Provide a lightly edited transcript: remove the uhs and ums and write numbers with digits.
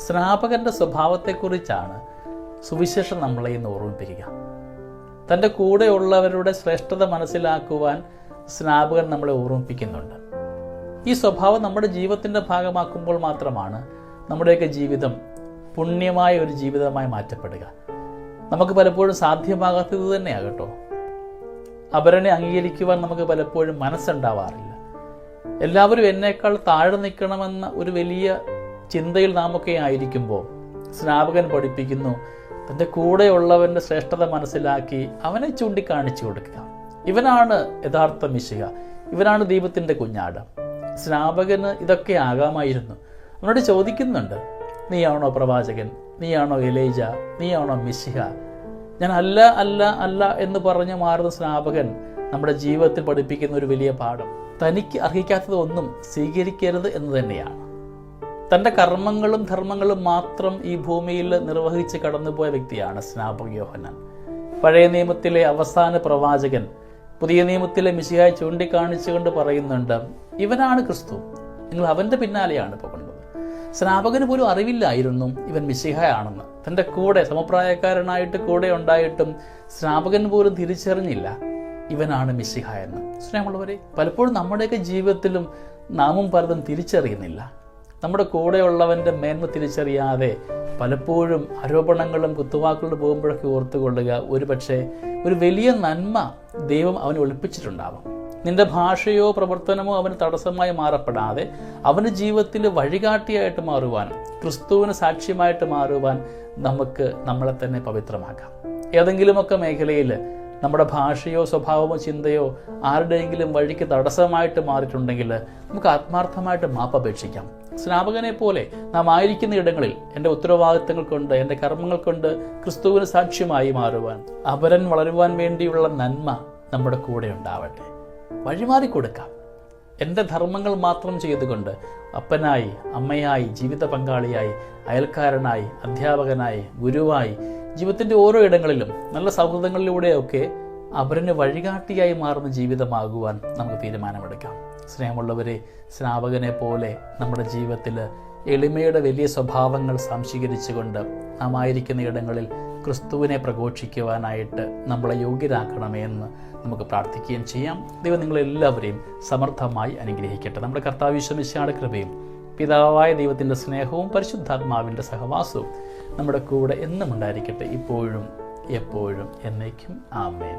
സ്നാപകൻ്റെ സ്വഭാവത്തെക്കുറിച്ചാണ് സുവിശേഷം നമ്മളെ ഇന്ന് ഓർമ്മിപ്പിക്കുക. തൻ്റെ കൂടെയുള്ളവരുടെ ശ്രേഷ്ഠത മനസ്സിലാക്കുവാൻ സ്നാപകൻ നമ്മളെ ഓർമ്മിപ്പിക്കുന്നുണ്ട്. ഈ സ്വഭാവം നമ്മുടെ ജീവിതത്തിൻ്റെ ഭാഗമാക്കുമ്പോൾ മാത്രമാണ് നമ്മുടെയൊക്കെ ജീവിതം പുണ്യമായ ഒരു ജീവിതമായി മാറ്റപ്പെടുക. നമുക്ക് പലപ്പോഴും സാധ്യമാകാത്തത് തന്നെയാകട്ടോ. അവരനെ അംഗീകരിക്കുവാൻ നമുക്ക് പലപ്പോഴും മനസ്സുണ്ടാവാറില്ല. എല്ലാവരും എന്നേക്കാൾ താഴെ നിൽക്കണമെന്ന ഒരു വലിയ ചിന്തയിൽ നാമൊക്കെ ആയിരിക്കുമ്പോൾ സ്നാപകൻ പഠിപ്പിക്കുന്നു, തൻ്റെ കൂടെയുള്ളവൻ്റെ ശ്രേഷ്ഠത മനസ്സിലാക്കി അവനെ ചൂണ്ടിക്കാണിച്ചു കൊടുക്കുക. ഇവനാണ് യഥാർത്ഥ മിശിഹ, ഇവനാണ് ദൈവത്തിൻ്റെ കുഞ്ഞാട്. സ്നാപകന് ഇതൊക്കെ ആകാമായിരുന്നു. അവനോട് ചോദിക്കുന്നുണ്ട്, നീയാണോ പ്രവാചകൻ, നീയാണോ എലീജ, നീയാണോ മിശിഹ? ഞാൻ അല്ല അല്ല അല്ല എന്ന് പറഞ്ഞു മാറുന്ന സ്നാപകൻ നമ്മുടെ ജീവിതത്തിൽ പഠിപ്പിക്കുന്ന ഒരു വലിയ പാഠം തനിക്ക് അർഹിക്കാത്തതൊന്നും സ്വീകരിക്കരുത് എന്ന് തന്നെയാണ്. തൻ്റെ കർമ്മങ്ങളും ധർമ്മങ്ങളും മാത്രം ഈ ഭൂമിയിൽ നിർവഹിച്ച് കടന്നുപോയ വ്യക്തിയാണ് സ്നാപക യോഹന്നാൻ. പഴയ നിയമത്തിലെ അവസാന പ്രവാചകൻ പുതിയ നിയമത്തിലെ മിശിഹായെ ചൂണ്ടിക്കാണിച്ചുകൊണ്ട് പറയുന്നുണ്ട്, ഇവനാണ് ക്രിസ്തു, നിങ്ങൾ അവൻ്റെ പിന്നാലെയാണ് പോകുന്നത്. സ്നാപകന് പോലും അറിവില്ലായിരുന്നു ഇവൻ മിശിഹായാണെന്ന്. തൻ്റെ കൂടെ സമപ്രായക്കാരനായിട്ട് കൂടെ ഉണ്ടായിട്ടും സ്നാപകൻ പോലും തിരിച്ചറിഞ്ഞില്ല ഇവനാണ് മിശിഹ എന്ന്. സ്നേഹമുള്ളവരെ, പലപ്പോഴും നമ്മുടെയൊക്കെ ജീവിതത്തിലും നാമും പലതും തിരിച്ചറിയുന്നില്ല. നമ്മുടെ കൂടെയുള്ളവൻ്റെ മേന്മ തിരിച്ചറിയാതെ പലപ്പോഴും ആരോപണങ്ങളും കുത്തുവാക്കുകളും പോകുമ്പോഴൊക്കെ ഓർത്തുകൊള്ളുക, ഒരുപക്ഷെ ഒരു വലിയ നന്മ ദൈവം അവന് ഒളിപ്പിച്ചിട്ടുണ്ടാവും. നിന്റെ ഭാഷയോ പ്രവർത്തനമോ അവന് തടസ്സമായി മാറപ്പെടാതെ അവൻ്റെ ജീവിതത്തിൽ വഴികാട്ടിയായിട്ട് മാറുവാൻ, ക്രിസ്തുവിന് സാക്ഷ്യമായിട്ട് മാറുവാൻ നമുക്ക് നമ്മളെ തന്നെ പവിത്രമാക്കാം. ഏതെങ്കിലുമൊക്കെ മേഖലയിൽ നമ്മുടെ ഭാഷയോ സ്വഭാവമോ ചിന്തയോ ആരുടെയെങ്കിലും വഴിക്ക് തടസ്സമായിട്ട് മാറിയിട്ടുണ്ടെങ്കിൽ നമുക്ക് ആത്മാർത്ഥമായിട്ട് മാപ്പപേക്ഷിക്കാം. സ്നാപകനെ പോലെ നാം ആയിരിക്കുന്ന ഇടങ്ങളിൽ എൻ്റെ ഉത്തരവാദിത്തങ്ങൾ കൊണ്ട്, എൻ്റെ കർമ്മങ്ങൾ കൊണ്ട് ക്രിസ്തുവിന് സാക്ഷ്യമായി മാറുവാൻ, അപരൻ വളരുവാൻ വേണ്ടിയുള്ള നന്മ നമ്മുടെ കൂടെ ഉണ്ടാവട്ടെ. വഴിമാറിക്കൊടുക്കാം. എൻ്റെ ധർമ്മങ്ങൾ മാത്രം ചെയ്തുകൊണ്ട് അപ്പനായി, അമ്മയായി, ജീവിത പങ്കാളിയായി, അയൽക്കാരനായി, അധ്യാപകനായി, ഗുരുവായി, ജീവിതത്തിൻ്റെ ഓരോ ഇടങ്ങളിലും നല്ല സൗഹൃദങ്ങളിലൂടെയൊക്കെ അവരന് വഴികാട്ടിയായി മാറുന്ന ജീവിതമാകുവാൻ നമുക്ക് തീരുമാനമെടുക്കാം. സ്നേഹമുള്ളവരെ, സ്നാപകനെ പോലെ നമ്മുടെ ജീവിതത്തിൽ എളിമയുടെ വലിയ സ്വഭാവങ്ങൾ സംശീകരിച്ചുകൊണ്ട് നാം ആയിരിക്കുന്ന ഇടങ്ങളിൽ ക്രിസ്തുവിനെ പ്രഘോഷിക്കുവാനായിട്ട് നമ്മളെ യോഗ്യരാക്കണമേ എന്ന് നമുക്ക് പ്രാർത്ഥിക്കുകയും ചെയ്യാം. ദൈവം നിങ്ങളെല്ലാവരെയും സമർത്ഥമായി അനുഗ്രഹിക്കട്ടെ. നമ്മുടെ കർത്താവ് ഈശോ മിശിഹായുടെ കൃപയും പിതാവായ ദൈവത്തിൻ്റെ സ്നേഹവും പരിശുദ്ധാത്മാവിൻ്റെ സഹവാസവും നമ്മുടെ കൂടെ എന്നും ഉണ്ടായിരിക്കട്ടെ, ഇപ്പോഴും എപ്പോഴും എന്നേക്കും. ആമേൻ.